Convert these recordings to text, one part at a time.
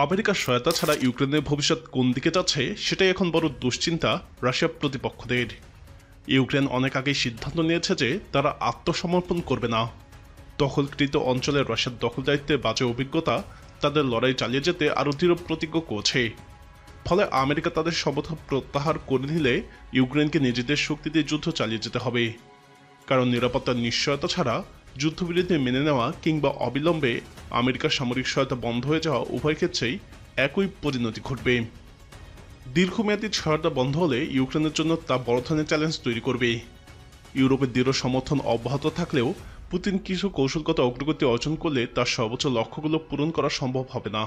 আমেরিকার সহায়তা ছাড়া ইউক্রেনের ভবিষ্যৎ কোন দিকে যাচ্ছে সেটাই এখন বড় দুশ্চিন্তা রাশিয়ার প্রতিপক্ষদের। ইউক্রেন অনেক আগেই সিদ্ধান্ত নিয়েছে যে তারা আত্মসমর্পণ করবে না। দখলকৃত অঞ্চলে রাশিয়ার দখলদারিত্বে বাজে অভিজ্ঞতা তাদের লড়াই চালিয়ে যেতে আরও দৃঢ় প্রতিজ্ঞ করছে। ফলে আমেরিকা তাদের সমর্থন প্রত্যাহার করে নিলে ইউক্রেনকে নিজেদের শক্তি দিয়ে যুদ্ধ চালিয়ে যেতে হবে। কারণ নিরাপত্তার নিশ্চয়তা ছাড়া যুদ্ধবিরতি মেনে নেওয়া কিংবা অবিলম্বে আমেরিকার সামরিক সহায়তা বন্ধ হয়ে যাওয়া উভয় ক্ষেত্রেই একই পরিণতি ঘটবে। দীর্ঘমেয়াদী সহায়তা বন্ধ হলে ইউক্রেনের জন্য তা বড় ধরনের চ্যালেঞ্জ তৈরি করবে। ইউরোপের দৃঢ় সমর্থন অব্যাহত থাকলেও পুতিন কিছু কৌশলগত অগ্রগতি অর্জন করলে তার সর্বোচ্চ লক্ষ্যগুলো পূরণ করা সম্ভব হবে না।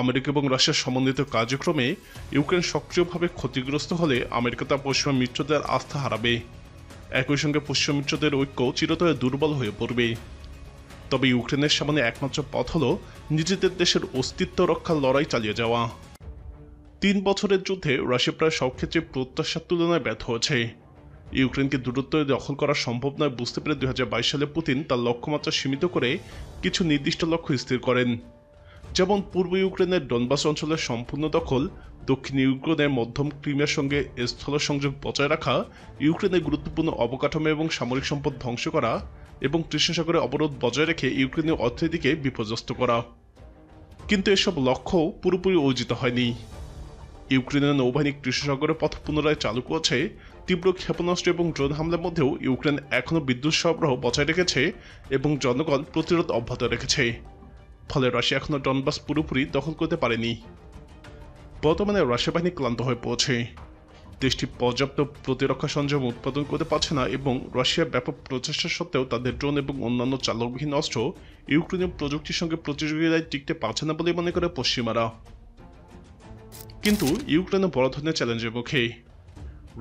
আমেরিকা এবং রাশিয়ার সমন্বিত কার্যক্রমে ইউক্রেন সক্রিয়ভাবে ক্ষতিগ্রস্ত হলে আমেরিকা তার পশ্চিমা মিত্রদের আস্থা হারাবে। একই সঙ্গে পশ্চিমা মিত্রদের ঐক্য চিরতরে দুর্বল হয়ে পড়বে। তবে ইউক্রেনের সামনে একমাত্র পথ হল নিজেদের দেশের অস্তিত্ব রক্ষার লড়াই চালিয়ে যাওয়া। 3 বছরের যুদ্ধে রাশিয়া প্রায় সব ক্ষেত্রে প্রত্যাশার তুলনায় ব্যর্থ হয়েছে। ইউক্রেনকে দূরত্বে দখল করা সম্ভব নয় বুঝতে পেরে 2022 সালে পুতিন তার লক্ষ্যমাত্রা সীমিত করে কিছু নির্দিষ্ট লক্ষ্য স্থির করেন। যেমন পূর্ব ইউক্রেনের ডনবাস অঞ্চলের সম্পূর্ণ দখল, দক্ষিণ ইউক্রেনের মধ্যম ক্রিমিয়ার সঙ্গে স্থল সংযোগ বজায় রাখা, ইউক্রেনের গুরুত্বপূর্ণ অবকাঠামো এবং সামরিক সম্পদ ধ্বংস করা এবং কৃষ্ণ সাগরে অবরোধ বজায় রেখে ইউক্রেনীয় অর্থনীতিকে বিপর্যস্ত করা। কিন্তু এসব লক্ষ্য পুরোপুরি অর্জিত হয়নি। ইউক্রেনের নৌবাহিনী কৃষ্ণ সাগরের পথ পুনরায় চালু করেছে। তীব্র ক্ষেপণাস্ত্র এবং ড্রোন হামলার মধ্যেও ইউক্রেন এখনও বিদ্যুৎ সরবরাহ বজায় রেখেছে এবং জনগণ প্রতিরোধ অব্যাহত রেখেছে। ফলে রাশিয়া এখনও ডনবাস পুরোপুরি দখল করতে পারেনি। বর্তমানে রাশিয়া বাহিনী ক্লান্ত হয়ে পড়েছে। দেশটি পর্যাপ্ত প্রতিরক্ষা সরঞ্জাম উৎপাদন করতে পারছে না এবং রাশিয়ার ব্যাপক প্রচেষ্টা সত্ত্বেও তাদের ড্রোন এবং অন্যান্য চালকবিহীন অস্ত্র ইউক্রেনীয় প্রযুক্তির সঙ্গে প্রতিযোগিতায় টিকতে পারছে না বলে মনে করে পশ্চিমারা। কিন্তু ইউক্রেনও বড় ধরনের চ্যালেঞ্জের মুখে।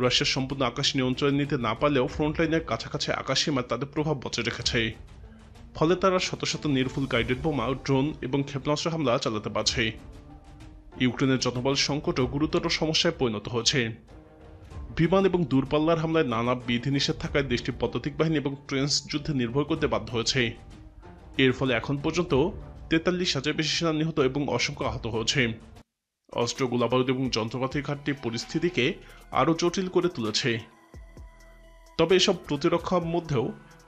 রাশিয়ার সম্পূর্ণ আকাশ নিয়ন্ত্রণে নিতে না পারলেও ফ্রন্টলাইনের কাছাকাছি আকাশসীমা তাদের প্রভাব বজায় রেখেছে। ফলে তারা শত শত নির্ভুল গাইডেড বোমা, ড্রোন এবং ক্ষেপণাস্ত্র হামলা চালাতে পারছে। ইউক্রেনের জনবল সংকটও গুরুতর সমস্যায় পরিণত হয়েছে। বিমান এবং দূরপাল্লার হামলায় নানা বিধিনিষেধ থাকায় দেশটি পদাতিক বাহিনী এবং ট্রেন্স যুদ্ধে নির্ভর করতে বাধ্য হয়েছে। এর ফলে এখন পর্যন্ত 43,000 বেশি সেনা নিহত এবং অসংখ্য আহত হয়েছে। অস্ত্র, গোলাবারুদ এবং যন্ত্রপাতির ঘাটতি পরিস্থিতিকে আরও জটিল করে তুলেছে। তবে এসব প্রতিরক্ষার মধ্যেও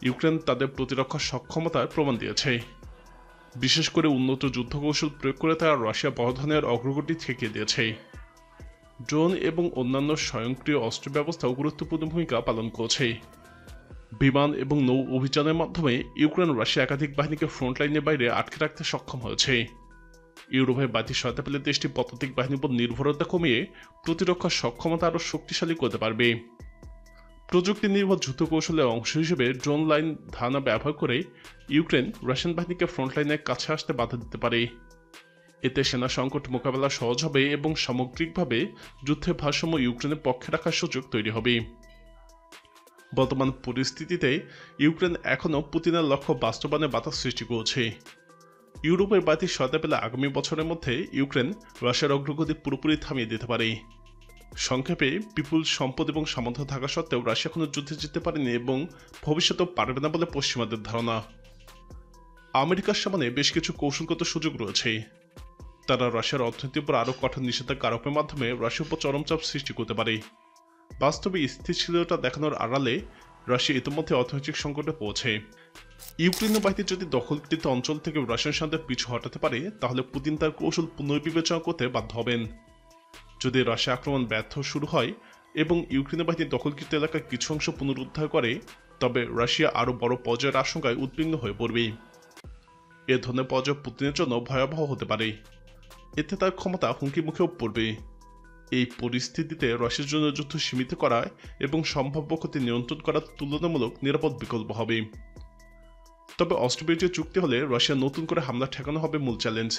ইউক্রেন তাদের প্রতিরক্ষা সক্ষমতার প্রমাণ দিয়েছে। বিশেষ করে উন্নত যুদ্ধকৌশল প্রয়োগ করে তারা রাশিয়া বড় ধরনের অগ্রগতি ঠেকিয়ে দিয়েছে। ড্রোন এবং অন্যান্য স্বয়ংক্রিয় অস্ত্র ব্যবস্থাও গুরুত্বপূর্ণ ভূমিকা পালন করছে। বিমান এবং নৌ অভিযানের মাধ্যমে ইউক্রেন রাশিয়া একাধিক বাহিনীকে ফ্রন্টলাইনের বাইরে আটকে রাখতে সক্ষম হয়েছে। ইউরোপের বাড়তি সহায়তা পেলে দেশটি পদাতিক বাহিনীর উপর নির্ভরতা কমিয়ে প্রতিরক্ষা সক্ষমতা আরও শক্তিশালী করতে পারবে। প্রযুক্তি নির্ভর যুদ্ধ কৌশলের অংশ হিসেবে ড্রোন লাইন ধারণা ব্যবহার করে ইউক্রেন রাশিয়ান বাহিনীকে ফ্রন্টলাইনের কাছে আসতে বাধা দিতে পারে। এতে সেনা সংকট মোকাবেলা সহজ হবে এবং সামগ্রিকভাবে যুদ্ধের ভারসাম্য ইউক্রেনের পক্ষে রাখার সুযোগ তৈরি হবে। বর্তমান পরিস্থিতিতে ইউক্রেন এখনও পুতিনের লক্ষ্য বাস্তবায়নে বাধা সৃষ্টি করছে। ইউরোপের বাড়তি সহায়তা পেলে আগামী বছরের মধ্যে ইউক্রেন রাশিয়ার অগ্রগতি পুরোপুরি থামিয়ে দিতে পারে। সংক্ষেপে, বিপুল সম্পদ এবং সামর্থ্য থাকা সত্ত্বেও রাশিয়া এখনও যুদ্ধে জিততে পারেনি এবং ভবিষ্যতেও পারবে না বলে পশ্চিমাদের ধারণা। আমেরিকার সামনে বেশ কিছু কৌশলগত সুযোগ রয়েছে। তারা রাশিয়ার অর্থনীতির উপর আরও কঠোর নিষেধাজ্ঞা আরোপের মাধ্যমে রাশিয়ার উপর চরম চাপ সৃষ্টি করতে পারে। বাস্তবে স্থিতিশীলতা দেখানোর আড়ালে রাশিয়া ইতিমধ্যে অর্থনৈতিক সংকটে পৌঁছে। ইউক্রেনীয় বাহিনী যদি দখলকৃত অঞ্চল থেকে রাশিয়ান সেনাদের পিছু হটাতে পারে তাহলে পুতিন তার কৌশল পুনর্বিবেচনা করতে বাধ্য হবেন। যদি রাশিয়া আক্রমণ ব্যর্থ শুরু হয় এবং ইউক্রেনীয় বাহিনী দখলকৃত এলাকার কিছু অংশ পুনরুদ্ধার করে তবে রাশিয়া আরও বড় পর্যায়ের আশঙ্কায় উদ্বিগ্ন হয়ে পড়বে। এ ধরনের পর্যায় পুতিনের জন্য ভয়াবহ হতে পারে। এতে তার ক্ষমতা হুমকির মুখেও পড়বে। এই পরিস্থিতিতে রাশিয়ার জন্য যুদ্ধ সীমিত করা এবং সম্ভাব্য ক্ষতি নিয়ন্ত্রণ করা তুলনামূলক নিরাপদ বিকল্প হবে। তবে অস্ত্রবিরতি চুক্তি হলে রাশিয়া নতুন করে হামলা ঠেকানো হবে মূল চ্যালেঞ্জ।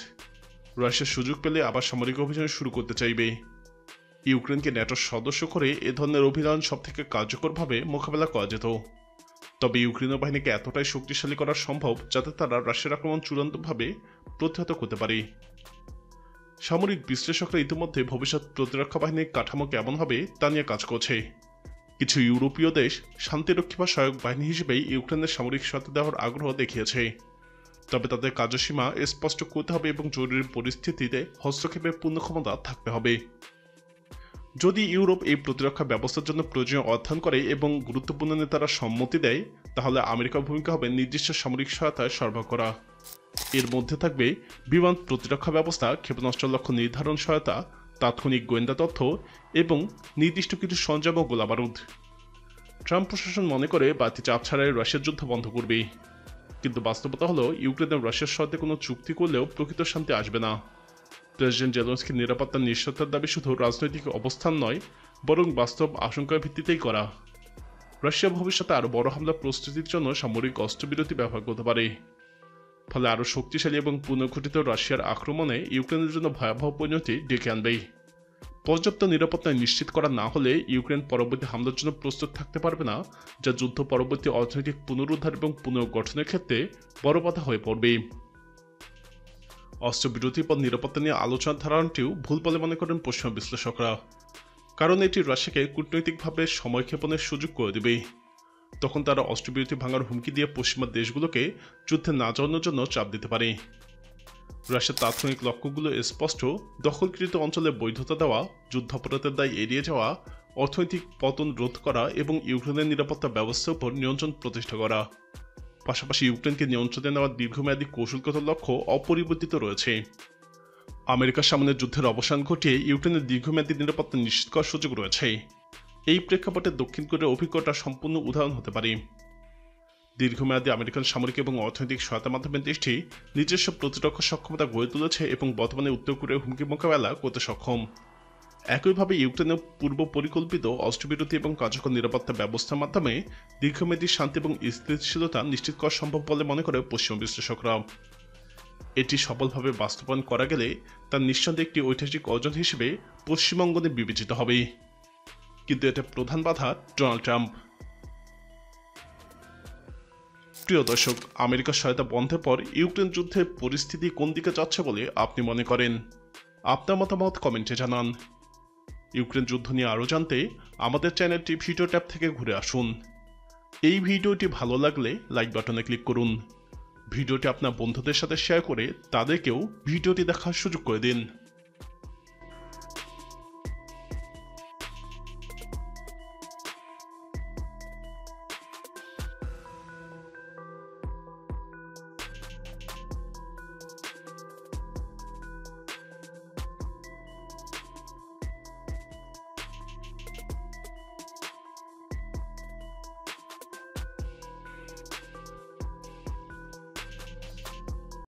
রাশিয়া সুযোগ পেলে আবার সামরিক অভিযান শুরু করতে চাইবে। ইউক্রেনকে ন্যাটোর সদস্য করে এ ধরনের অভিযান সবথেকে কার্যকরভাবে মোকাবেলা করা যেত। তবে ইউক্রেনীয় বাহিনীকে এতটাই শক্তিশালী করা সম্ভব যাতে তারা রাশিয়ার আক্রমণ চূড়ান্তভাবে প্রতিহত করতে পারে। সামরিক বিশ্লেষকরা ইতিমধ্যে ভবিষ্যৎ প্রতিরক্ষা বাহিনীর কাঠামো কেমন হবে তা নিয়ে কাজ করছে। কিছু ইউরোপীয় দেশ শান্তিরক্ষী বা সহায়ক বাহিনী হিসেবে ইউক্রেনের সামরিক সহায়তা দেওয়ার আগ্রহ দেখিয়েছে। তবে তাদের কার্যসীমা স্পষ্ট করতে হবে এবং জরুরি পরিস্থিতিতে হস্তক্ষেপের পূর্ণ ক্ষমতা থাকতে হবে। যদি ইউরোপ এই প্রতিরক্ষা ব্যবস্থার জন্য প্রয়োজনীয় অর্থায়ন করে এবং গুরুত্বপূর্ণ নেতারা সম্মতি দেয়, তাহলে আমেরিকার ভূমিকা হবে নির্দিষ্ট সামরিক সহায়তায় সরবরাহ করা। এর মধ্যে থাকবে বিমান প্রতিরক্ষা ব্যবস্থা, ক্ষেপণাস্ত্র লক্ষ্য নির্ধারণ সহায়তা, তাৎক্ষণিক গোয়েন্দা তথ্য এবং নির্দিষ্ট কিছু সরঞ্জাম ও গোলাবারুদ। ট্রাম্প প্রশাসন মনে করে বাড়তি চাপ ছাড়াই রাশিয়ার যুদ্ধ বন্ধ করবে, কিন্তু বাস্তবতা হলো ইউক্রেনের রাশিয়ার সাথে কোনো চুক্তি করলেও প্রকৃত শান্তি আসবে না। প্রেসিডেন্ট জেলেনস্কির নিরাপত্তার নিশ্চয়তার দাবি শুধু রাজনৈতিক অবস্থান নয়, বরং বাস্তব আশঙ্কার ভিত্তিতেই করা। রাশিয়া ভবিষ্যতে আরও বড় হামলা প্রস্তুতির জন্য সামরিক অস্ত্রবিরতি ব্যবহার করতে পারে, ফলে আরও শক্তিশালী এবং পুনর্গঠিত রাশিয়ার আক্রমণে ইউক্রেনের জন্য ভয়াবহ পরিণতি ডেকে আনবে। পর্যাপ্ত নিরাপত্তা নিশ্চিত করা না হলে ইউক্রেন পরবর্তী হামলার জন্য প্রস্তুত থাকতে পারবে না, যা যুদ্ধ পরবর্তী অর্থনৈতিক পুনরুদ্ধার এবং পুনর্গঠনের ক্ষেত্রে বড় বাধা হয়ে পড়বে। অস্ত্রবিরতির পর নিরাপত্তা নিয়ে আলোচনার ধারণাটিও ভুল বলে মনে করেন পশ্চিমা বিশ্লেষকরা, কারণ এটি রাশিয়াকে কূটনৈতিকভাবে সময়ক্ষেপণের সুযোগ করে দেবে। তখন তারা অস্ত্রবিরতি ভাঙার হুমকি দিয়ে পশ্চিমা দেশগুলোকে যুদ্ধে না যাওয়ানোর জন্য চাপ দিতে পারে। রাশিয়ার তাৎক্ষণিক লক্ষ্যগুলো স্পষ্ট: দখলকৃত অঞ্চলে বৈধতা দেওয়া, যুদ্ধাপরাধের দায় এড়িয়ে যাওয়া, অর্থনৈতিক পতন রোধ করা এবং ইউক্রেনের নিরাপত্তা ব্যবস্থার উপর নিয়ন্ত্রণ প্রতিষ্ঠা করা। পাশাপাশি ইউক্রেনকে নিয়ন্ত্রণে নেওয়ার দীর্ঘমেয়াদী কৌশলগত লক্ষ্য অপরিবর্তিত রয়েছে। আমেরিকার সামনে যুদ্ধের অবসান ঘটিয়ে ইউক্রেনের দীর্ঘমেয়াদী নিরাপত্তা নিশ্চিত করার সুযোগ রয়েছে। এই প্রেক্ষাপটে দক্ষিণ কোরিয়ার অভিজ্ঞতা সম্পূর্ণ উদাহরণ হতে পারে। দীর্ঘমেয়াদী আমেরিকান সামরিক এবং অর্থনৈতিক সহায়তার মাধ্যমে দেশটি নিজস্ব প্রতিরক্ষা সক্ষমতা গড়ে তুলেছে এবং বর্তমানে উত্তর কোরিয়ার হুমকি মোকাবেলা করতে সক্ষম। একইভাবে ইউক্রেনের পূর্ব পরিকল্পিত অস্ত্রবিরতি এবং কার্যকর নিরাপত্তা ব্যবস্থার মাধ্যমে দীর্ঘমেয়াদী শান্তি এবং স্থিতিশীলতা নিশ্চিত করা সম্ভব বলে মনে করে পশ্চিমা বিশ্লেষকরা। এটি সফলভাবে বাস্তবায়ন করা গেলে তার নিঃসন্দেহে একটি ঐতিহাসিক অর্জন হিসেবে পশ্চিমাঙ্গনে বিবেচিত হবে। কিন্তু এতে প্রধান বাধা ডোনাল্ড ট্রাম্প। প্রিয় দর্শক, আমেরিকার সহায়তা বন্ধের পর ইউক্রেন যুদ্ধের পরিস্থিতি কোন দিকে যাচ্ছে বলে আপনি মনে করেন? আপনার মতামত কমেন্টে জানান। ইউক্রেন যুদ্ধ নিয়ে আরও জানতে আমাদের চ্যানেলটি ভিডিও ট্যাব থেকে ঘুরে আসুন। এই ভিডিওটি ভালো লাগলে লাইক বাটনে ক্লিক করুন। ভিডিওটি আপনার বন্ধুদের সাথে শেয়ার করে তাদেরকেও ভিডিওটি দেখার সুযোগ করে দিন।